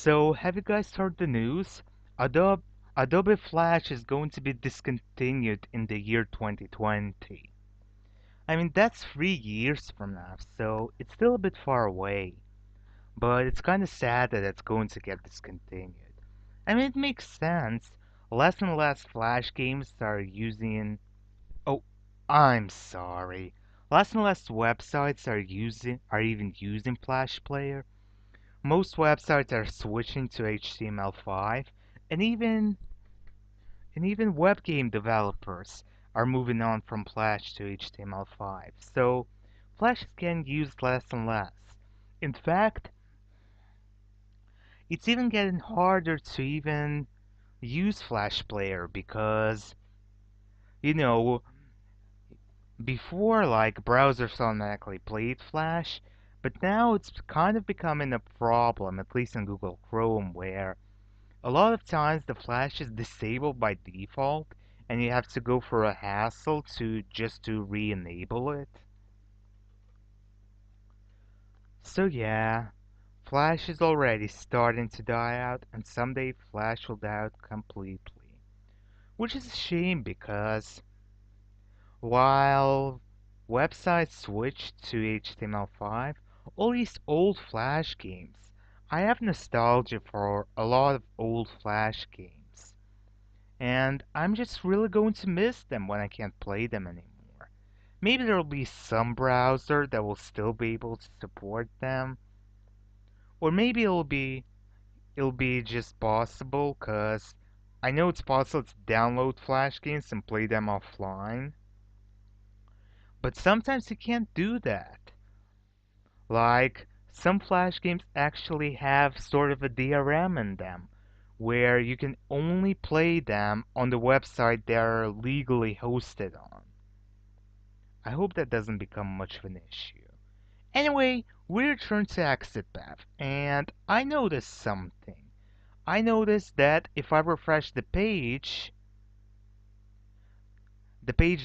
So, have you guys heard the news? Adobe, Adobe Flash is going to be discontinued in the year 2020. I mean, that's 3 years from now, so it's still a bit far away. But it's kind of sad that it's going to get discontinued. I mean, it makes sense. Less and less Flash games are using. Oh, I'm sorry. Less and less websites are even using Flash Player. Most websites are switching to HTML5, and even web game developers are moving on from Flash to HTML5. So Flash is getting used less and less. In fact, it's even getting harder to even use Flash Player because, you know, before like browsers automatically played Flash, but now it's kind of becoming a problem, at least in Google Chrome, where a lot of times the flash is disabled by default and you have to go for a hassle to re-enable it. So yeah, Flash is already starting to die out and someday Flash will die out completely. Which is a shame because while websites switch to HTML5, all these old Flash games, I have nostalgia for a lot of old Flash games. And I'm just really going to miss them when I can't play them anymore. Maybe there'll be some browser that will still be able to support them, or maybe it'll be just possible cuz I know it's possible to download Flash games and play them offline, but sometimes you can't do that. Like some Flash games actually have sort of a DRM in them where you can only play them on the website they're legally hosted on. I hope that doesn't become much of an issue. Anyway, we return to exit path, and I noticed something. I noticed that if I refresh the page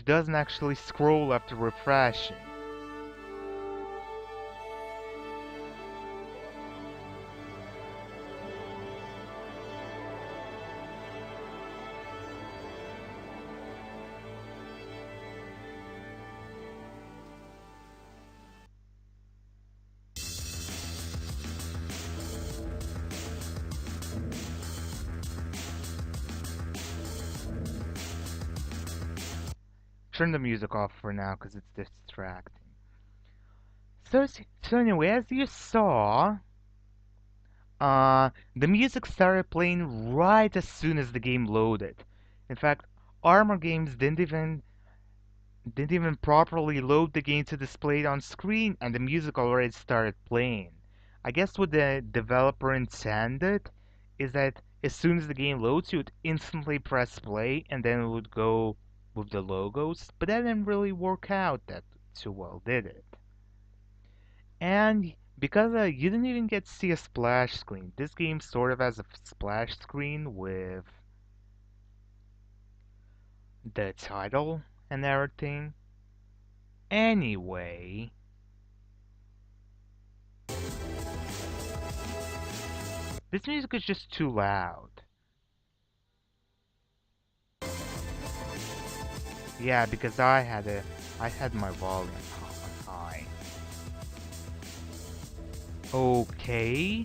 doesn't actually scroll after refreshing. Turn the music off for now because it's distracting. So anyway, as you saw, the music started playing right as soon as the game loaded. In fact, Armor Games didn't even properly load the game to display it on screen, and the music already started playing. I guess what the developer intended is that as soon as the game loads, you would instantly press play, and then it would go with the logos. But that didn't really work out that too well, did it? And because you didn't even get to see a splash screen, this game sort of has a splash screen with the title and everything. Anyway, this music is just too loud. Yeah, because I had my volume on high. Okay.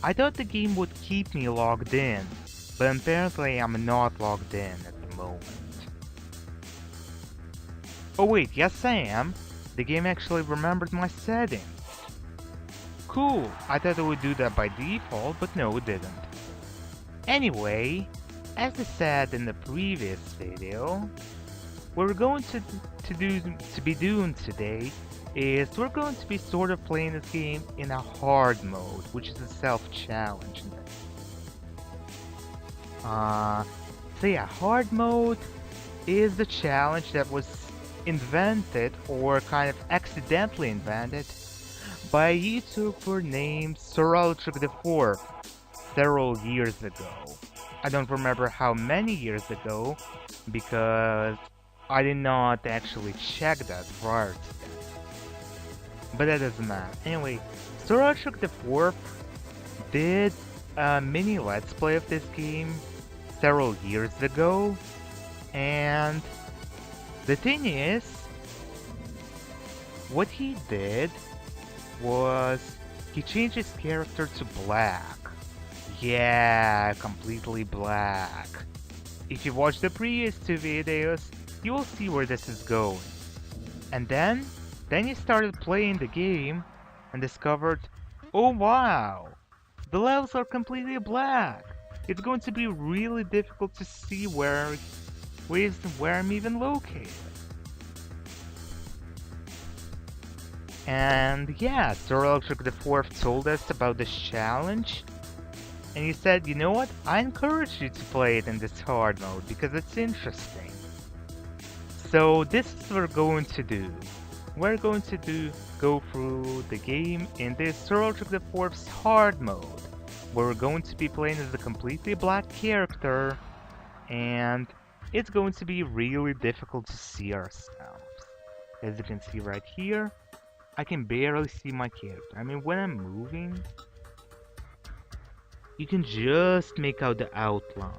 I thought the game would keep me logged in, but apparently I'm not logged in at the moment. Oh wait, yes I am. The game actually remembered my settings. Cool, I thought it would do that by default, but no it didn't. Anyway, as I said in the previous video, what we're going to be doing today is we're going to be sort of playing this game in a hard mode, which is a self-challenge. So yeah, hard mode is the challenge that was invented or kind of accidentally invented by a YouTuber named SirEldricIV several years ago. I don't remember how many years ago because I did not actually check that prior to that. But that doesn't matter. Anyway, SirEldricIV did a mini Let's Play of this game several years ago, and the thing is, what he did was he changed his character to black. Yeah, completely black. If you watch the previous two videos, you will see where this is going. And then he started playing the game and discovered, oh wow, the levels are completely black. It's going to be really difficult to see where I'm even located. And yeah, SirEldricIV told us about this challenge, and he said, you know what, I encourage you to play it in this hard mode because it's interesting. So this is what we're going to do. We're going to go through the game in this SirEldricIV's hard mode, where we're going to be playing as a completely black character, and it's going to be really difficult to see ourselves. As you can see right here, I can barely see my character. I mean, when I'm moving, you can just make out the outline.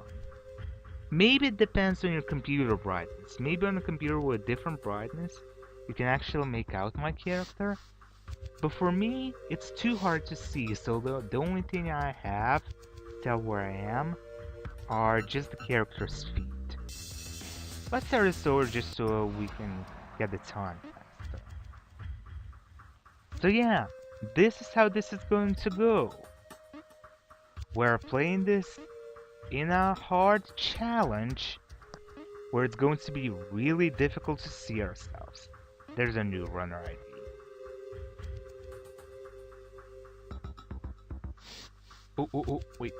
Maybe it depends on your computer brightness. Maybe on a computer with a different brightness, you can actually make out my character. But for me, it's too hard to see, so the only thing I have to tell where I am are just the character's feet. Let's start this over just so we can get the time faster. So yeah, this is how this is going to go. We're playing this in a hard challenge where it's going to be really difficult to see ourselves. There's a new runner ID. Oh, wait.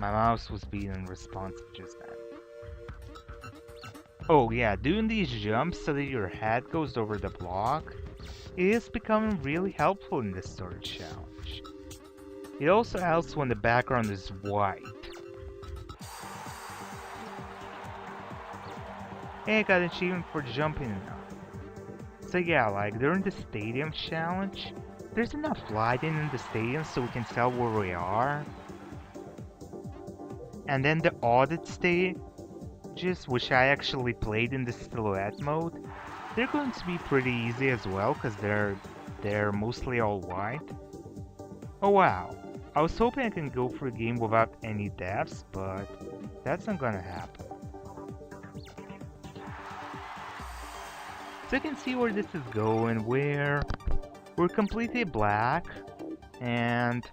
My mouse was being unresponsive just then. Oh yeah, doing these jumps so that your head goes over the block is becoming really helpful in this sort of challenge. It also helps when the background is white. Hey, I got an achievement for jumping enough. So yeah, like during the stadium challenge, there's enough lighting in the stadium so we can tell where we are. And then the audit stages, which I actually played in the silhouette mode, they're going to be pretty easy as well because they're mostly all white. Oh wow, I was hoping I can go through a game without any deaths, but that's not gonna happen. So you can see where this is going, where we're completely black, and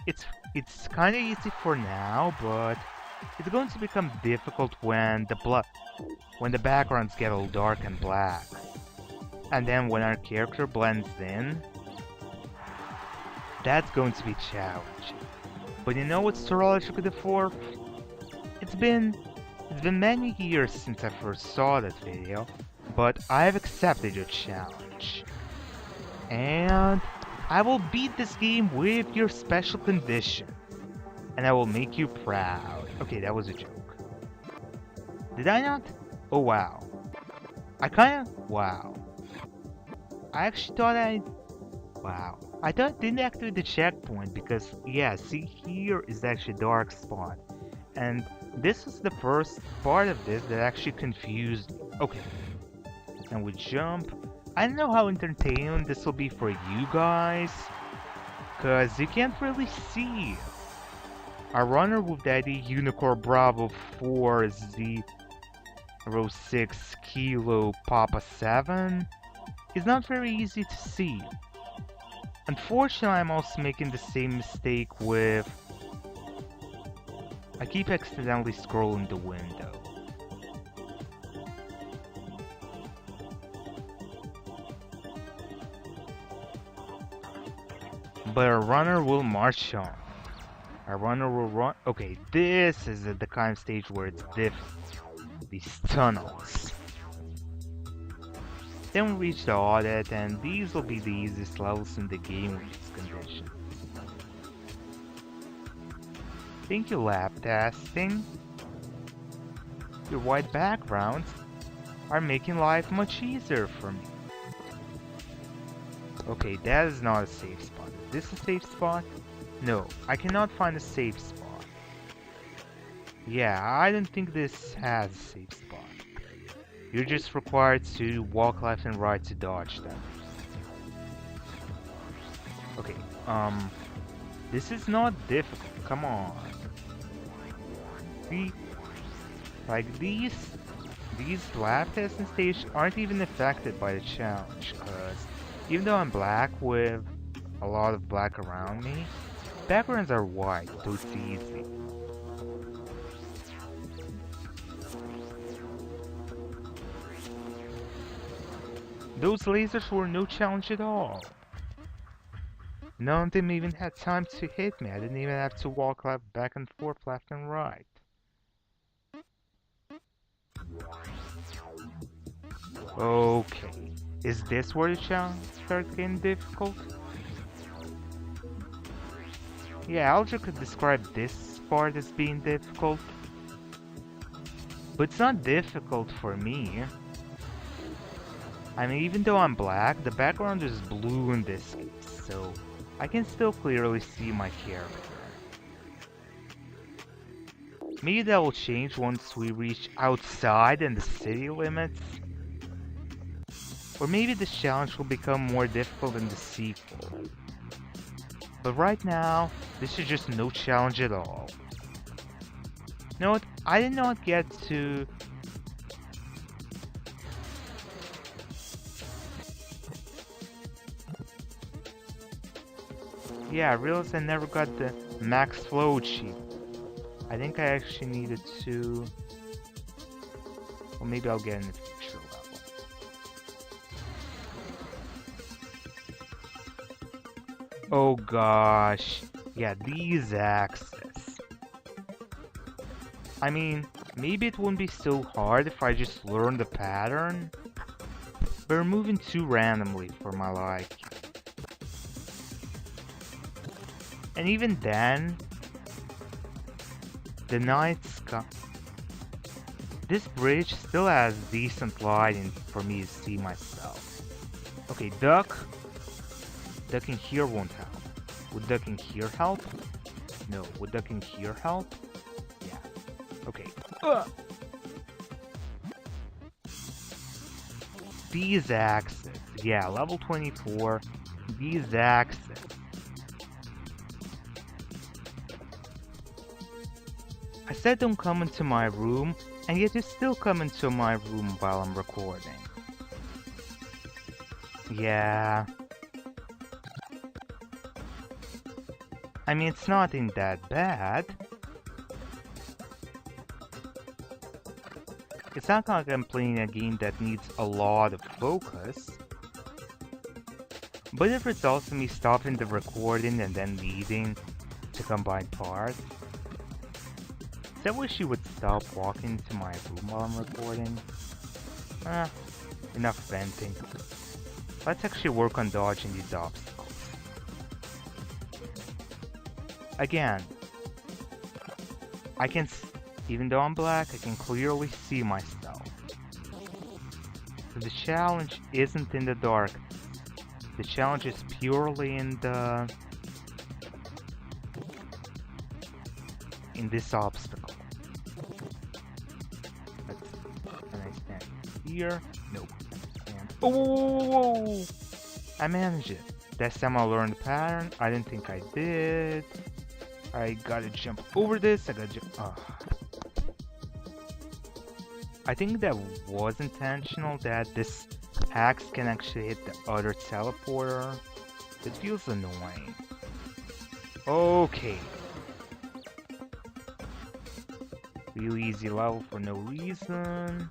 it's kind of easy for now, but it's going to become difficult when the backgrounds get all dark and black. And then when our character blends in, that's going to be challenging. But you know what, SirEldricIV? It's been many years since I first saw that video, but I've accepted your challenge. And I will beat this game with your special condition. And I will make you proud. Okay, that was a joke. Did I not? Oh wow. Wow. I actually thought wow. I thought I didn't activate the checkpoint because, yeah, see, here is actually a dark spot. And this is the first part of this that actually confused me. Okay. And we jump. I don't know how entertaining this will be for you guys, because you can't really see. Our runner with the ID Unicorn Bravo 4Z06 Kilo Papa 7 is not very easy to see. Unfortunately, I'm also making the same mistake with... I keep accidentally scrolling the window. But our runner will march on. Our runner will run... Okay, this is the kind of stage where it's difficult. These tunnels. Then we reach the audit, and these will be the easiest levels in the game with these conditions. Thank you, lab testing. Your white backgrounds are making life much easier for me. Okay, that is not a safe spot. Is this a safe spot? No, I cannot find a safe spot. Yeah, I don't think this has a safe spot. You're just required to walk left and right to dodge them. Okay, this is not difficult, come on. See? Like, these lab tests and stages aren't even affected by the challenge, because even though I'm black with a lot of black around me, backgrounds are white, so it's easy. Those lasers were no challenge at all. None of them even had time to hit me. I didn't even have to walk back and forth, left and right. Okay, is this where the challenge starts getting difficult? Yeah, Aldrich could describe this part as being difficult. But it's not difficult for me. I mean, even though I'm black, the background is blue in this case, so I can still clearly see my character. Maybe that will change once we reach outside in the city limits. Or maybe this challenge will become more difficult in the sequel. But right now, this is just no challenge at all. You know what? I did not get to... Yeah, I realized I never got the max flow achievement. I think I actually needed to... Well, maybe I'll get in the future level. Oh gosh. Yeah, these axes. I mean, maybe it wouldn't be so hard if I just learned the pattern. But they're moving too randomly for my liking. And even then, the night sky... This bridge still has decent lighting for me to see myself. Okay, duck. Ducking here won't help. Would ducking here help? No. Would ducking here help? Yeah. Okay. These axes. Yeah, level 24. These axes. I said don't come into my room, and yet you still come into my room while I'm recording. Yeah. I mean, it's nothing that bad. It's not like I'm playing a game that needs a lot of focus. But it results in me stopping the recording and then leaving to combine parts. I wish you would stop walking into my room while I'm recording. Enough venting. Let's actually work on dodging these obstacles. Again, even though I'm black, I can clearly see myself. So the challenge isn't in the darkness. The challenge is purely in this obstacle. Can I stand here? Nope. Oh! I managed it. That time I learned the pattern. I didn't think I did. I gotta jump over this. I gotta jump. I think that was intentional, that this axe can actually hit the other teleporter. It feels annoying. Okay. Really easy level for no reason.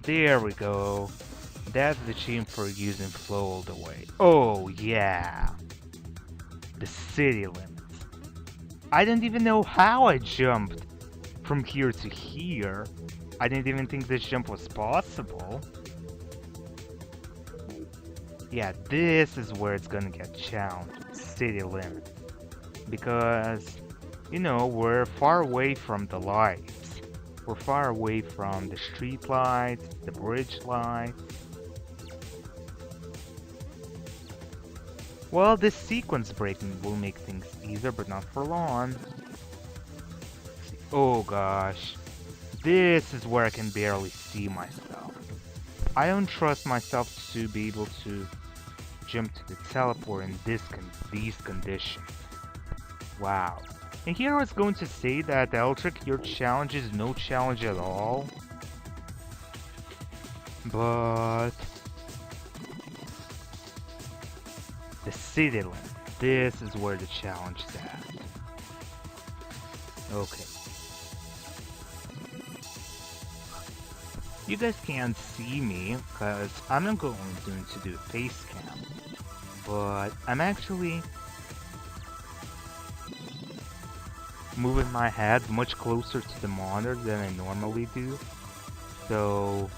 There we go. That's the achievement for using flow all the way. Oh yeah. The city limits. I didn't even know how I jumped from here to here. I didn't even think this jump was possible. Yeah, this is where it's gonna get challenging. city limits. Because, you know, we're far away from the lights. We're far away from the street lights, the bridge lights. Well, this sequence breaking will make things easier, but not for long. Oh gosh. This is where I can barely see myself. I don't trust myself to be able to jump to the teleport in these conditions. Wow. And here I was going to say that Eldric, your challenge is no challenge at all. But the city limit, this is where the challenge is at. Okay. You guys can't see me because I'm not going to do a face cam, but I'm actually moving my head much closer to the monitor than I normally do, so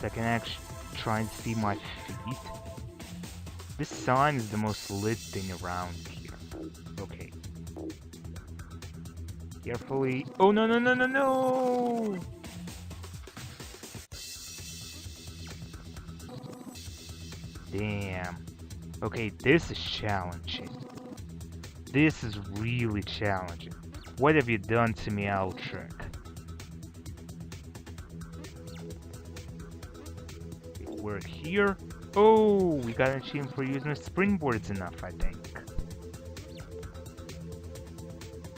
I can actually try and see my feet. This sign is the most lit thing around here. Okay. Carefully. Oh no no no no no! Damn. Okay, this is challenging. This is really challenging. What have you done to me, Eldric? Okay, we're here. Oh, we got an achievement for using springboards enough, I think.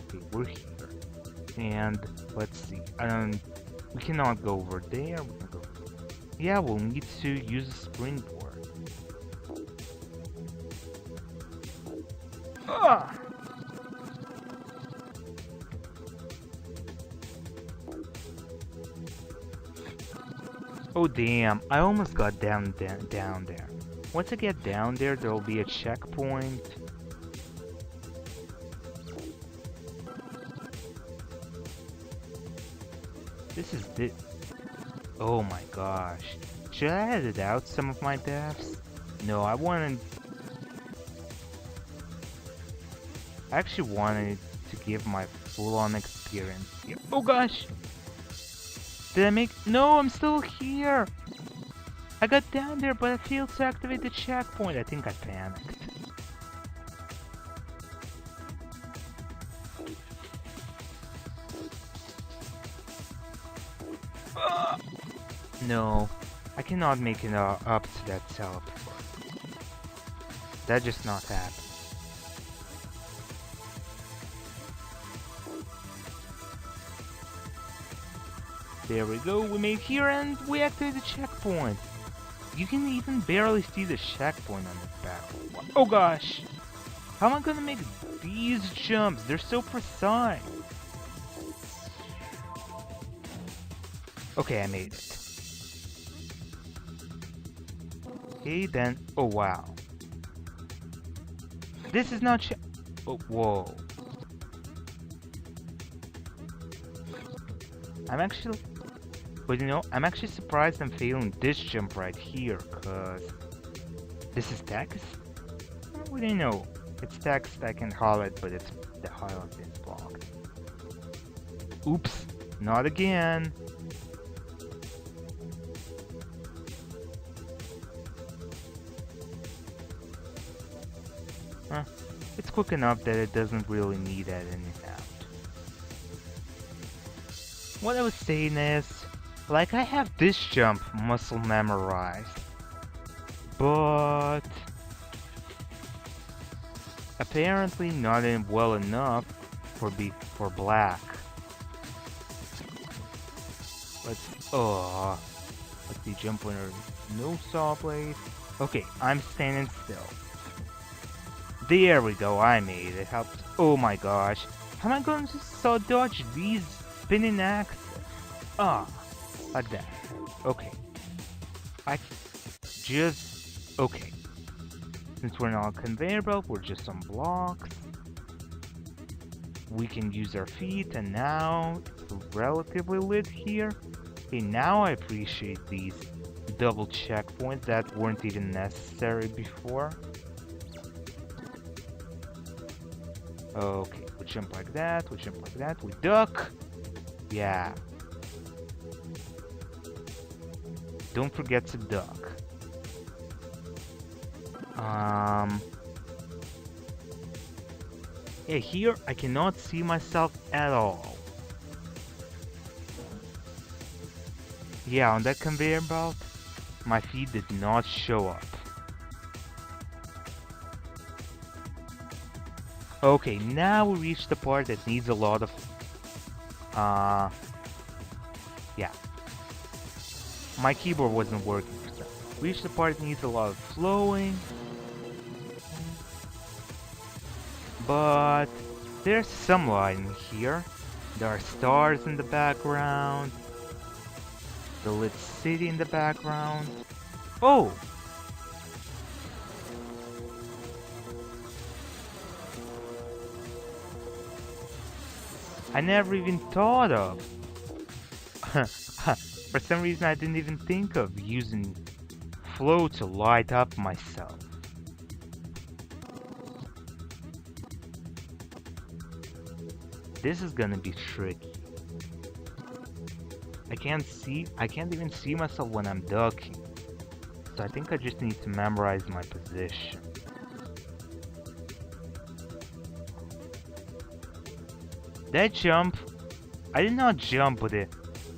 Okay, we're here. And let's see. We cannot go over there. We can go. Yeah, we'll need to use a springboard. Ah! Oh damn, I almost got down there. Once I get down there, there'll be a checkpoint. This is the... Oh my gosh. Should I edit out some of my deaths? No, I actually wanted to give my full-on experience here. Oh gosh! Did I make... No, I'm still here! I got down there, but I failed to activate the checkpoint. I think I panicked. No, I cannot make it up to that teleport. That just not happened. There we go, we made here and we activated the checkpoint. You can even barely see the checkpoint on this battle. Oh gosh! How am I gonna make these jumps? They're so precise. Okay, I made it. Okay, then... Oh, wow. This is not oh, whoa. I'm actually... But you know, I'm actually surprised I'm failing this jump right here, cause... This is text? We didn't know. It's text I can highlight, but it's... The highlight is blocked. Oops. Not again. It's quick enough that it doesn't really need editing out. What I was saying is, like I have this jump muscle memorized, but apparently not well enough for black. Let's see, jump under no saw blade. Okay, I'm standing still. There we go, I made it. Helps. Oh my gosh. How am I going to dodge these spinning axes? Like that. Okay. Okay. Since we're not on a conveyor belt, we're just on blocks. We can use our feet, and now it's relatively lit here. Okay, now I appreciate these double checkpoints that weren't even necessary before. Okay, we jump like that, we jump like that, we duck. Yeah. Don't forget to duck. Um... Yeah, here I cannot see myself at all. Yeah, on that conveyor belt, my feet did not show up. Okay, now we reach the part that needs a lot of... Yeah. My keyboard wasn't working for some. Reach the part that needs a lot of flowing. But there's some lighting here. There are stars in the background. The lit city in the background. Oh! I never even thought of. For some reason I didn't even think of using flow to light up myself. This is gonna be tricky. I can't even see myself when I'm ducking. So I think I just need to memorize my position. That jump, I did not jump with it.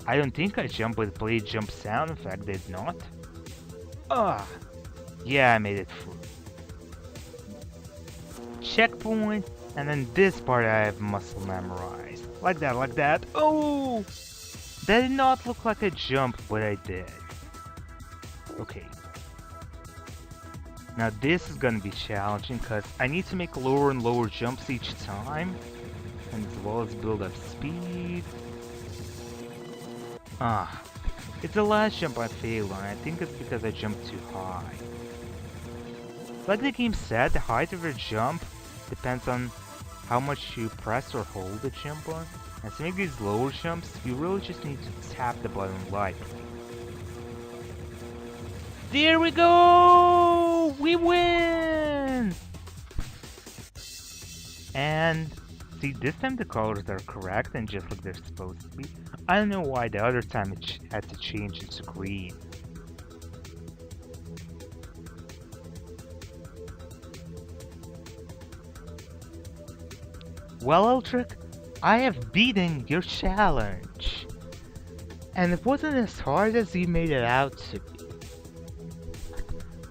I don't think I jumped with play jump sound, in fact I did not. Ah, yeah, I made it through. Checkpoint, and then this part I have muscle memorized. Like that, like that. Oh! That did not look like a jump, but I did. Okay. Now this is gonna be challenging, because I need to make lower and lower jumps each time. And as well as build up speed. Ah. It's the last jump I failed on. I think it's because I jumped too high. Like the game said, the height of your jump depends on how much you press or hold the jump on. And to make these lower jumps, you really just need to tap the button lightly. There we go! We win! And see, this time the colors are correct and just like they're supposed to be. I don't know why the other time it had to change into green. Well, Eldric, I have beaten your challenge. And it wasn't as hard as you made it out to be.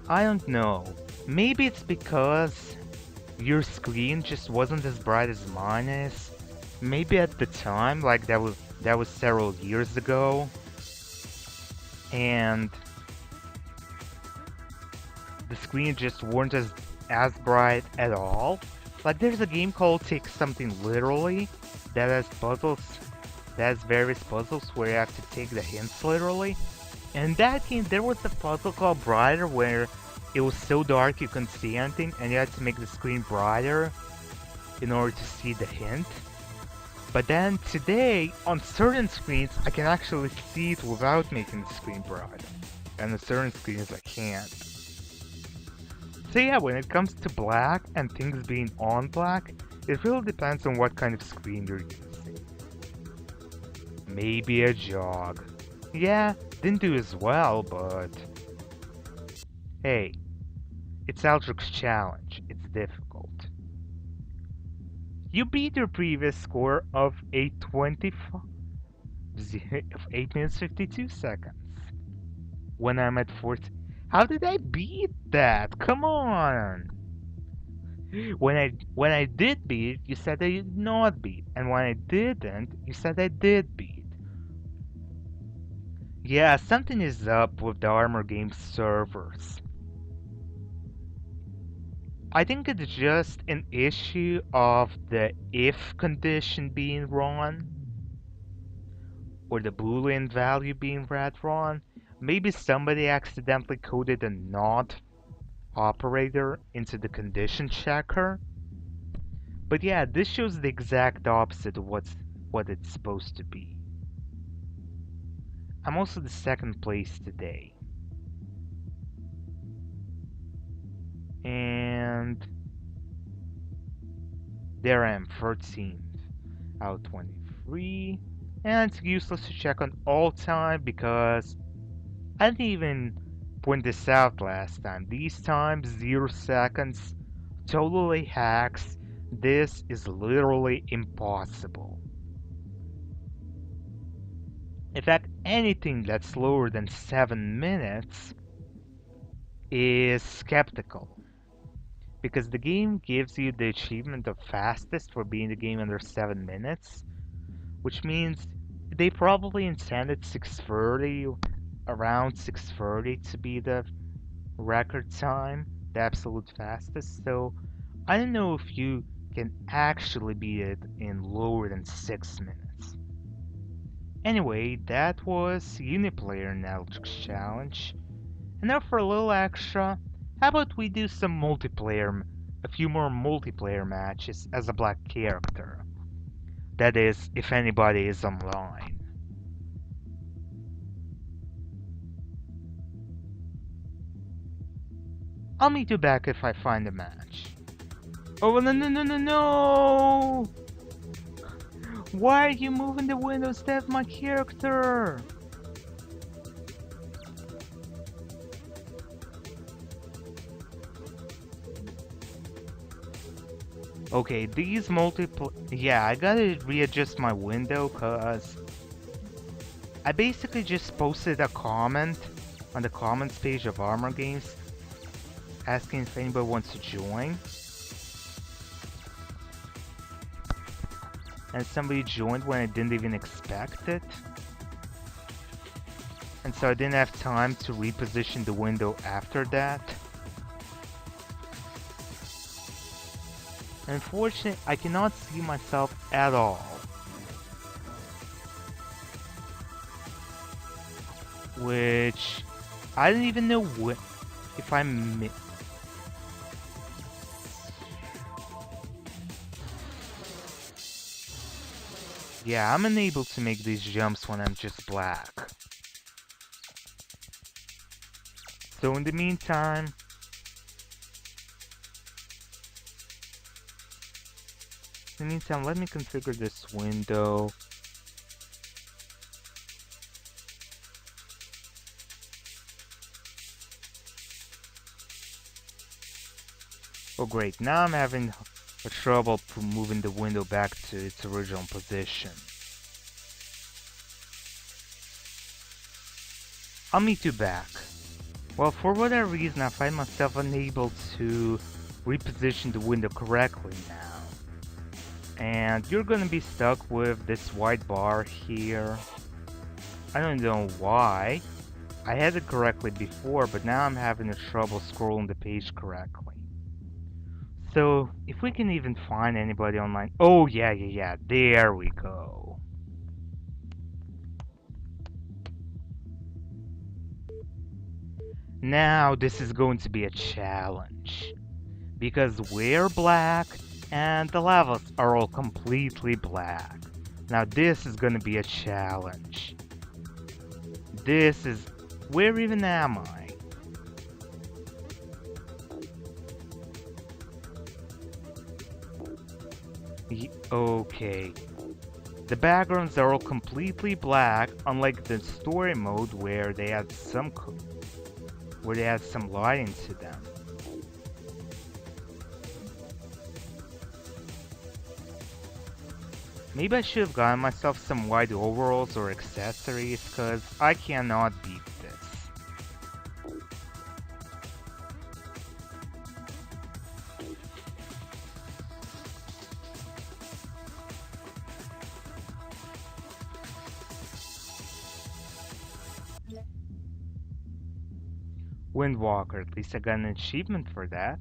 I don't know. Maybe it's because your screen just wasn't as bright as mine is. Maybe at the time, like that was several years ago. And the screen just weren't as bright at all. Like there's a game called Take Something Literally that has various puzzles where you have to take the hints literally. And in that game there was a puzzle called Brighter where it was so dark you couldn't see anything and you had to make the screen brighter in order to see the hint. But then today, on certain screens, I can actually see it without making the screen brighter. And on certain screens I can't. So yeah, when it comes to black and things being on black, it really depends on what kind of screen you're using. Maybe a jog. Yeah, didn't do as well, but... Hey, it's Eldric's challenge. It's difficult. You beat your previous score of 8:25 of 8 minutes 52 seconds. When I'm at 40. How did I beat that? Come on! When I did beat, you said I did not beat, and when I didn't, you said I did beat. Yeah, something is up with the Armor Games servers. I think it's just an issue of the if condition being wrong, or the boolean value being read wrong. Maybe somebody accidentally coded a not operator into the condition checker. But yeah, this shows the exact opposite of what it's supposed to be. I'm also the second place today. And There I am, 13th out of 23. And it's useless to check on all time because I didn't even point this out last time. These times, 0 seconds, totally hacks. This is literally impossible. In fact, anything that's lower than 7 minutes is skeptical. Because the game gives you the achievement of fastest for being the game under 7 minutes, which means they probably intended 6:30, around 6:30 to be the record time, the absolute fastest. So I don't know if you can actually beat it in lower than 6 minutes. Anyway, that was Uniplayer in Eldric's Challenge. And now for a little extra, how about we do some multiplayer, a few more multiplayer matches as a black character. That is, if anybody is online. I'll meet you back if I find a match. Oh, no! Why are you moving the window instead of my character? Okay, these yeah, I gotta readjust my window cause I basically just posted a comment on the comments page of Armor Games asking if anybody wants to join. And somebody joined when I didn't even expect it. And so I didn't have time to reposition the window after that. Unfortunately, I cannot see myself at all. Which I don't even know if I'm yeah, I'm unable to make these jumps when I'm just black. So in the meantime, let me configure this window. Oh great, now I'm having trouble moving the window back to its original position. I'll meet you back. Well, for whatever reason, I find myself unable to reposition the window correctly now. And you're gonna be stuck with this white bar here. I don't know why. I had it correctly before, but now I'm having trouble scrolling the page correctly. So, if we can even find anybody online... Oh, yeah, there we go. Now this is going to be a challenge. Because we're black, and the levels are all completely black. Now this is gonna be a challenge. This is... Where even am I? Okay. The backgrounds are all completely black, unlike the story mode where they had some lighting to them. Maybe I should have gotten myself some white overalls or accessories, cause I cannot beat this. Windwalker, at least I got an achievement for that.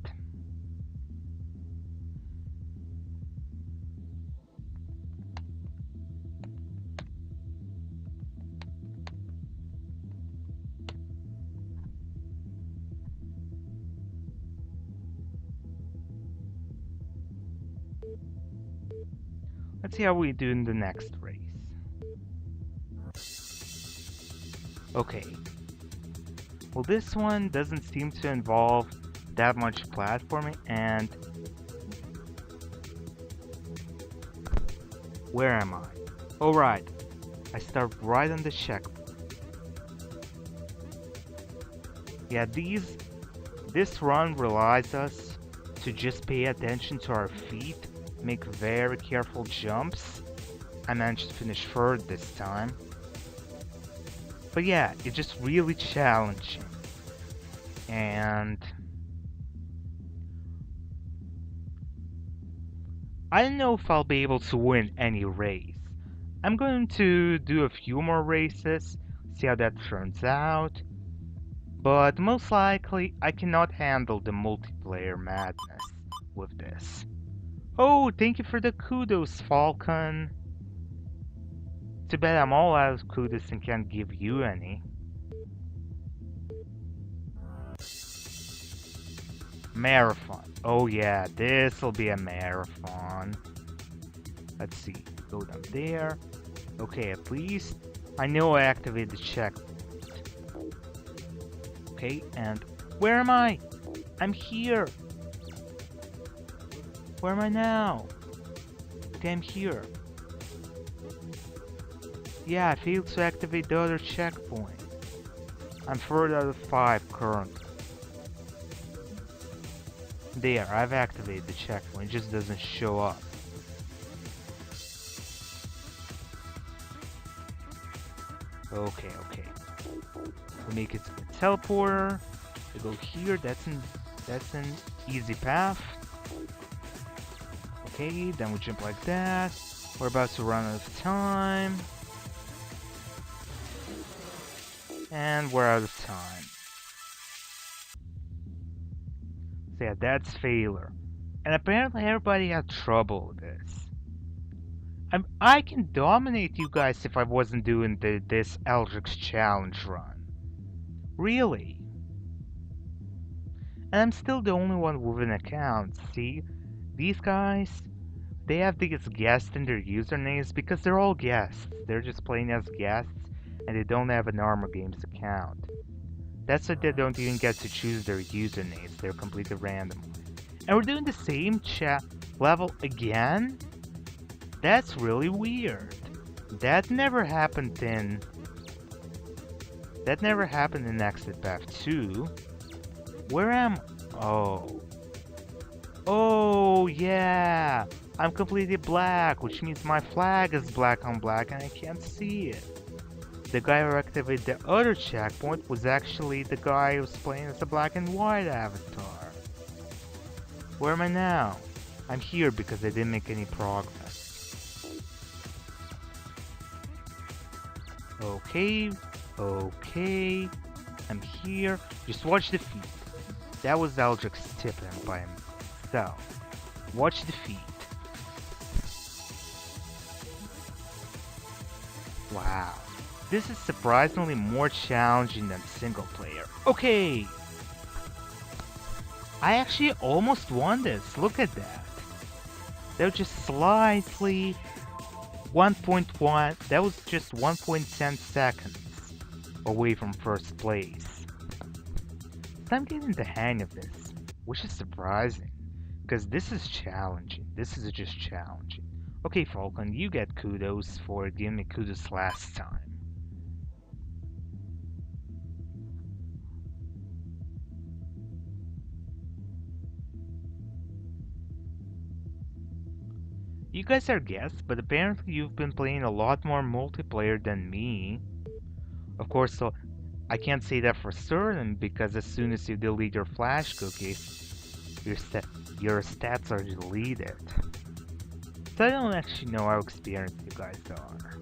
Let's see how we do in the next race. Okay. Well, this one doesn't seem to involve that much platforming, and Where am I? Alright, I start right on the checkpoint. Yeah, this run relies us to just pay attention to our feet, make very careful jumps. I managed to finish third this time. But yeah, it's just really challenging. And I don't know if I'll be able to win any race. I'm going to do a few more races, see how that turns out. But most likely, I cannot handle the multiplayer madness with this. Oh, thank you for the kudos, Falcon. Too bad I'm all out of kudos and can't give you any. Marathon. Oh yeah, this'll be a marathon. Let's see, go down there. Okay, at least I know I activated the checkpoint. Okay, and where am I? I'm here. Where am I now? Okay, I'm here. Yeah, I failed to activate the other checkpoint. I'm 4 out of 5 currently. There, I've activated the checkpoint, it just doesn't show up. Okay. We make it to the teleporter. We go here, that's an easy path. Okay, then we jump like that. We're about to run out of time. And we're out of time. So yeah, that's failure. And apparently everybody had trouble with this. I can dominate you guys if I wasn't doing this Eldric's challenge run. Really? And I'm still the only one with an account, see? These guys, they have these guests in their usernames because they're all guests. They're just playing as guests and they don't have an Armor Games account. That's why they don't even get to choose their usernames, they're completely random. And we're doing the same level again? That's really weird. That never happened in Exit Path 2. Where am I? Oh yeah! I'm completely black, which means my flag is black on black and I can't see it. The guy who activated the other checkpoint was actually the guy who was playing as a black and white avatar. Where am I now? I'm here because I didn't make any progress. Okay, I'm here. Just watch the feet. That was Eldric's tip by himself. Watch the feet. Wow. This is surprisingly more challenging than single player. Okay! I actually almost won this. Look at that. That was just slightly 1.1. That was just 1.10 seconds away from first place. So I'm getting the hang of this, which is surprising, because this is challenging. This is just challenging. Okay, Falcon, you get kudos for giving me kudos last time. You guys are guests, but apparently you've been playing a lot more multiplayer than me. Of course, so I can't say that for certain because as soon as you delete your flash cookies, your stats are deleted. So I don't actually know how experienced you guys are.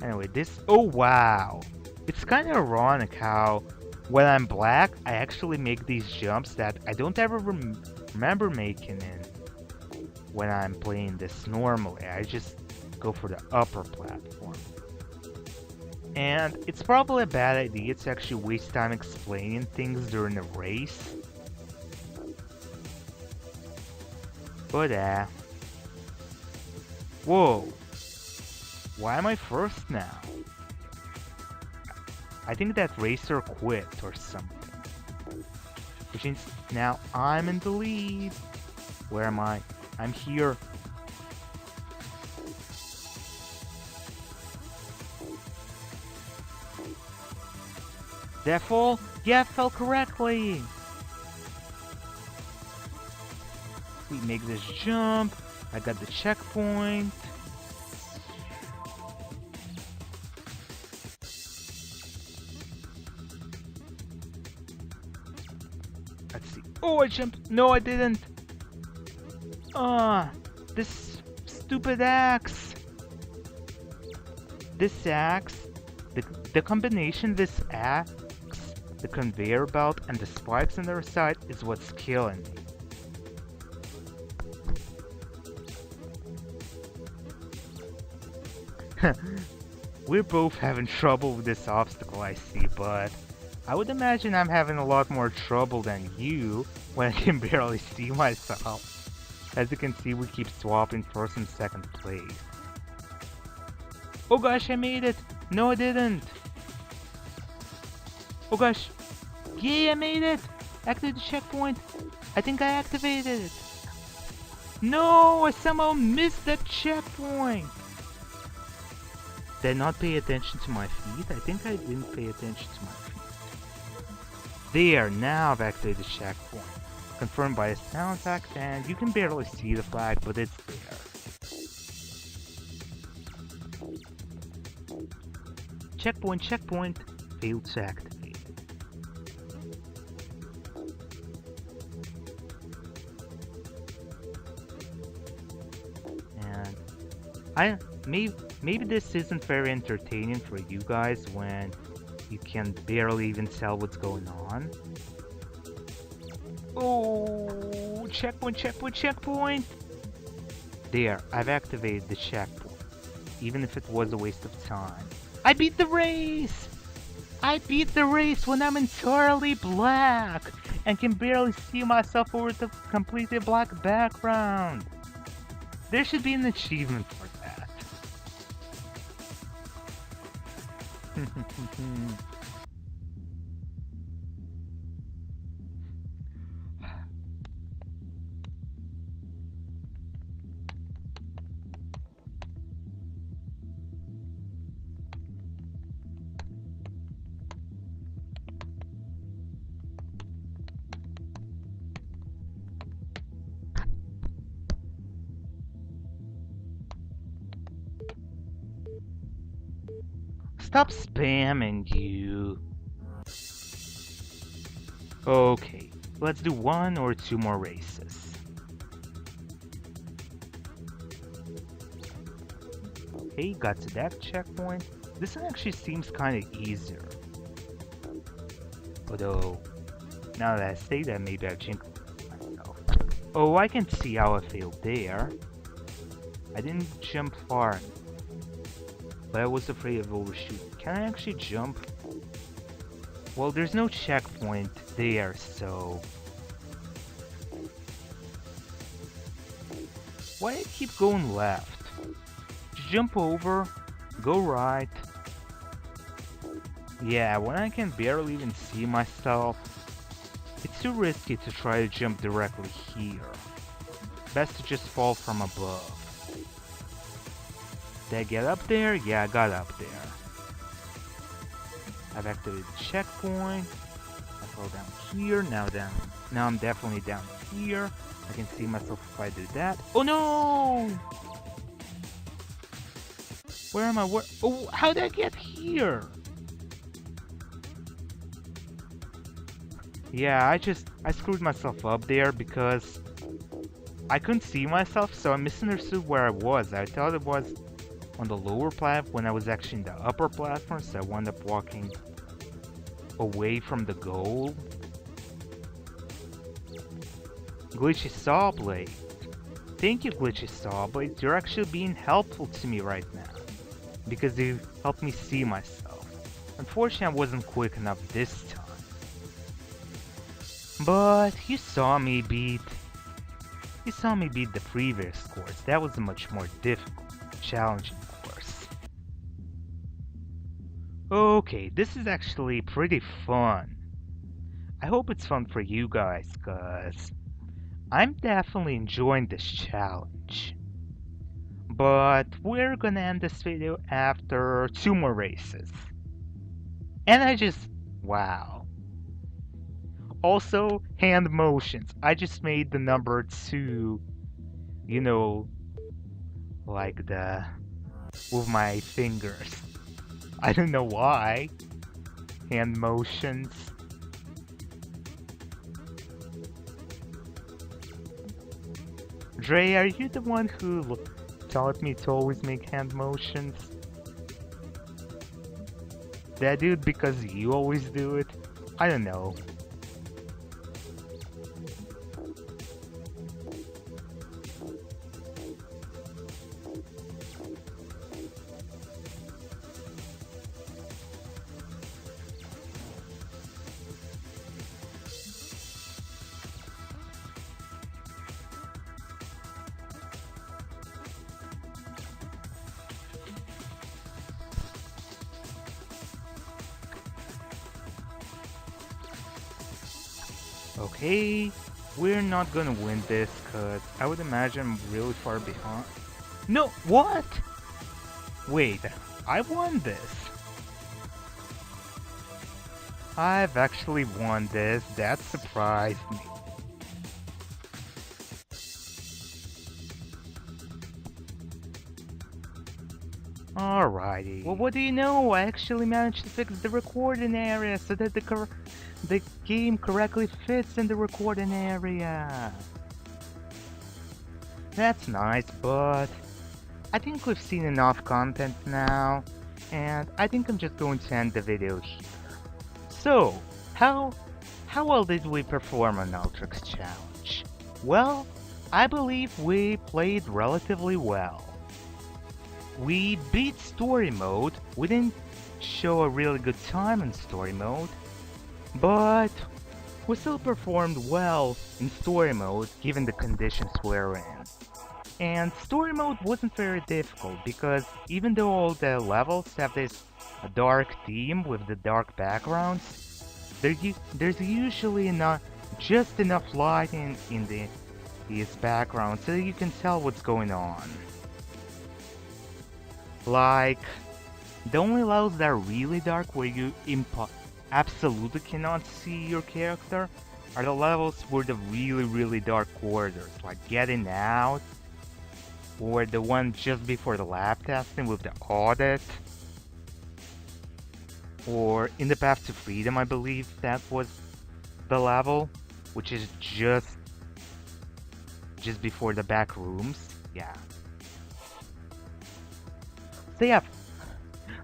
Anyway, oh wow! It's kind of ironic how when I'm black, I actually make these jumps that I don't ever remember making when I'm playing this normally. I just go for the upper platform. And it's probably a bad idea to actually waste time explaining things during a race. But whoa! Why am I first now? I think that racer quit or something. Which means now I'm in the lead. Where am I? I'm here. Did I fall? Yeah, I fell correctly. We make this jump. I got the checkpoint. Let's see. Oh, I jumped. No, I didn't. Ah, this stupid axe. This axe, the combination this axe, the conveyor belt, and the spikes on their side is what's killing me. We're both having trouble with this obstacle, I see, but I would imagine I'm having a lot more trouble than you when I can barely see myself. As you can see, we keep swapping first and second place. Oh gosh, I made it! No, I didn't! Oh gosh! Yay, I made it! Activate the checkpoint! I think I activated it! No, I somehow missed that checkpoint! Did I not pay attention to my feet? I think I didn't pay attention to my feet. There, now I've activated the checkpoint. Confirmed by a sound effect, and you can barely see the flag, but it's there. Checkpoint, checkpoint, failed to activate. And maybe this isn't very entertaining for you guys when you can barely even tell what's going on. Oh, checkpoint, checkpoint, checkpoint! There, I've activated the checkpoint, even if it was a waste of time. I beat the race! I beat the race when I'm entirely black and can barely see myself over the completely black background. There should be an achievement for that. Stop spamming, you. Okay, let's do 1 or 2 more races. Okay, got to that checkpoint. This one actually seems kind of easier. Although, now that I say that, maybe I've jinxed myself. Oh, I can see how I failed there. I didn't jump far enough, but I was afraid of overshooting. Can I actually jump? Well, there's no checkpoint there, so... Why do I keep going left? Jump over, go right. Yeah, when I can barely even see myself, it's too risky to try to jump directly here. Best to just fall from above. Did I get up there? Yeah, I got up there. I've activated the checkpoint. I fell down here, now I'm definitely down here. I can see myself if I do that. Oh no! Where am I? Where? Oh, how did I get here? Yeah, I screwed myself up there because I couldn't see myself, so I misunderstood where I was. I thought it was on the lower platform when I was actually in the upper platform, so I wound up walking away from the goal. Glitchy Saw Blade. Thank you, Glitchy Saw Blade. You're actually being helpful to me right now, because you helped me see myself. Unfortunately, I wasn't quick enough this time. But you saw me beat the previous course. That was a much more difficult, challenging course. Okay, this is actually pretty fun. I hope it's fun for you guys, cause I'm definitely enjoying this challenge. But we're gonna end this video after 2 more races. And I just Wow. Also, hand motions. I just made the number 2, you know, like the with my fingers. I don't know why. Hand motions. Dre, are you the one who taught me to always make hand motions? That dude because you always do it? I don't know. Okay, we're not gonna win this because I would imagine I'm really far behind. No, what? Wait, I won this. I've actually won this. That surprised me. Alrighty. Well, what do you know? I actually managed to fix the recording area so that the game correctly fits in the recording area. That's nice, but I think we've seen enough content now, and I think I'm just going to end the video here. So, how well did we perform on Eldric's challenge? Well, I believe we played relatively well. We beat story mode. We didn't show a really good time in story mode, but we still performed well in story mode given the conditions we're in. And story mode wasn't very difficult because even though all the levels have this dark theme with the dark backgrounds, there's usually just enough light in these backgrounds so that you can tell what's going on. Like, the only levels that are really dark where you absolutely cannot see your character are the levels where the really dark corridors, like Getting Out, or the one just before the lab testing with the audit, or In the Path to Freedom, I believe that was the level, which is just before the back rooms. Yeah. So yeah,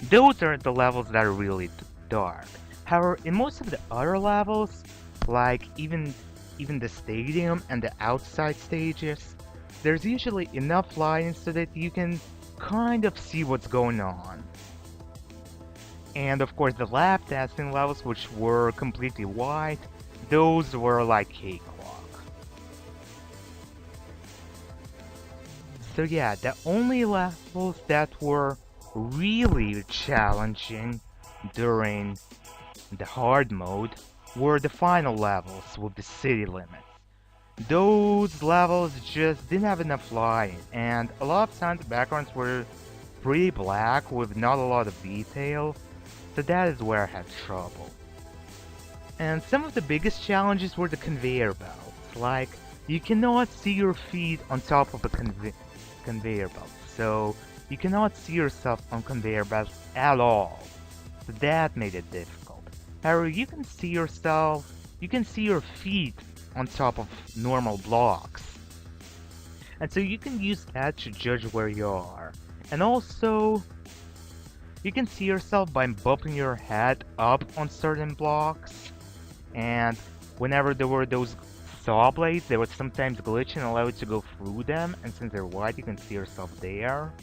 those are the levels that are really dark. However, in most of the other levels, like even the stadium and the outside stages, there's usually enough lighting so that you can kind of see what's going on. And of course the lab testing levels, which were completely white, those were like cakewalk. So yeah, the only levels that were really challenging during the hard mode were the final levels with the city limits. Those levels just didn't have enough light, and a lot of times the backgrounds were pretty black with not a lot of detail, so that is where I had trouble. And some of the biggest challenges were the conveyor belts, like you cannot see your feet on top of a conveyor belt, so you cannot see yourself on conveyor belts at all, so that made it difficult. However, you can see your feet on top of normal blocks, and so you can use that to judge where you are. And also, you can see yourself by bumping your head up on certain blocks, and whenever there were those saw blades, they would sometimes glitch and allow you to go through them, and since they're white, you can see yourself there.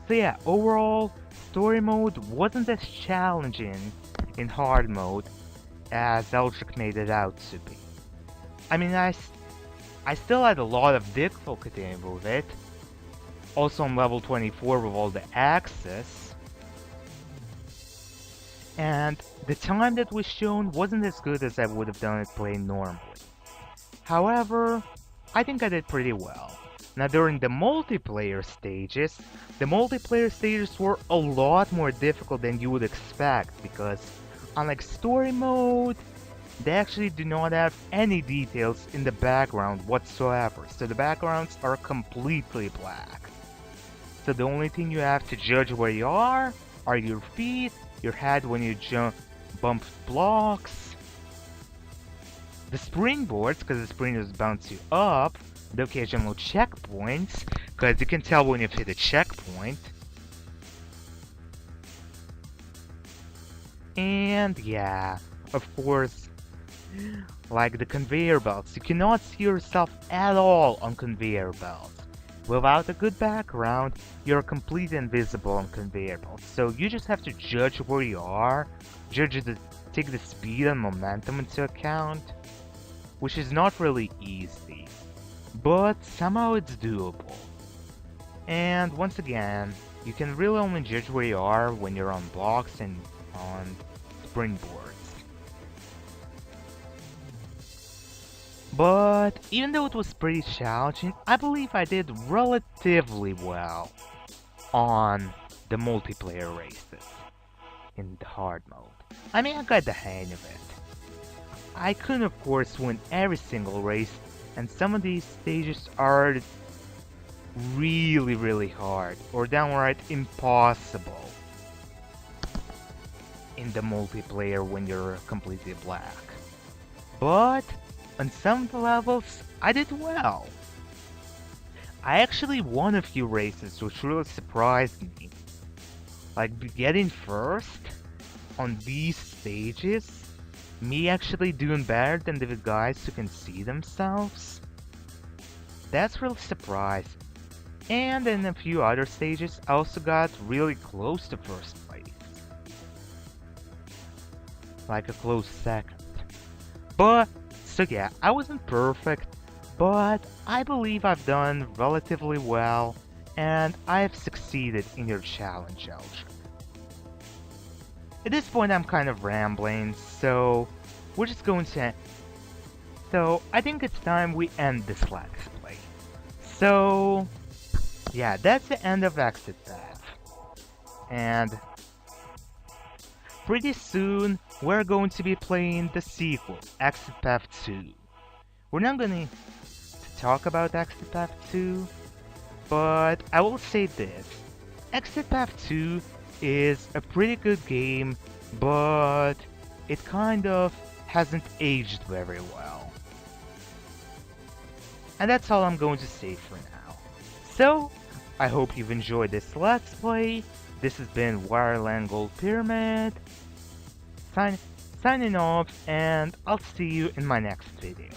So yeah, overall, story mode wasn't as challenging in hard mode as Eldric made it out to be. I mean, I still had a lot of difficulty with it. Also on level 24 with all the access. And the time that was shown wasn't as good as I would have done it playing normally. However, I think I did pretty well. Now during the multiplayer stages were a lot more difficult than you would expect because unlike story mode, they actually do not have any details in the background whatsoever. So the backgrounds are completely black. So the only thing you have to judge where you are your feet, your head when you bump blocks, the springboards, because the springboards bounce you up, the occasional checkpoints, because you can tell when you've hit a checkpoint. And yeah, of course, like the conveyor belts, you cannot see yourself at all on conveyor belts. Without a good background, you're completely invisible on conveyor belts. So you just have to judge where you are, take the speed and momentum into account, which is not really easy, but somehow it's doable. And once again, you can really only judge where you are when you're on blocks and on springboards. But even though it was pretty challenging, I believe I did relatively well on the multiplayer races in the hard mode. I mean, I got the hang of it. I couldn't, of course, win every single race, and some of these stages are really hard or downright impossible in the multiplayer when you're completely black. But on some of the levels, I did well. I actually won a few races, which really surprised me. Like getting first on these stages, me actually doing better than the guys who can see themselves. That's really surprising. And in a few other stages, I also got really close to first place. Like a close second. But so yeah, I wasn't perfect, but I believe I've done relatively well, and I've succeeded in your challenge, Eldric. At this point I'm kind of rambling, so we're just going to... So I think it's time we end this Let's Play. So yeah, that's the end of Exit Path. And pretty soon, we're going to be playing the sequel, Exit Path 2. We're not going to talk about Exit Path 2, but I will say this. Exit Path 2 is a pretty good game, but it kind of hasn't aged very well. And that's all I'm going to say for now. So, I hope you've enjoyed this Let's Play. This has been Wireland Gold Pyramid. Signing off, and I'll see you in my next video.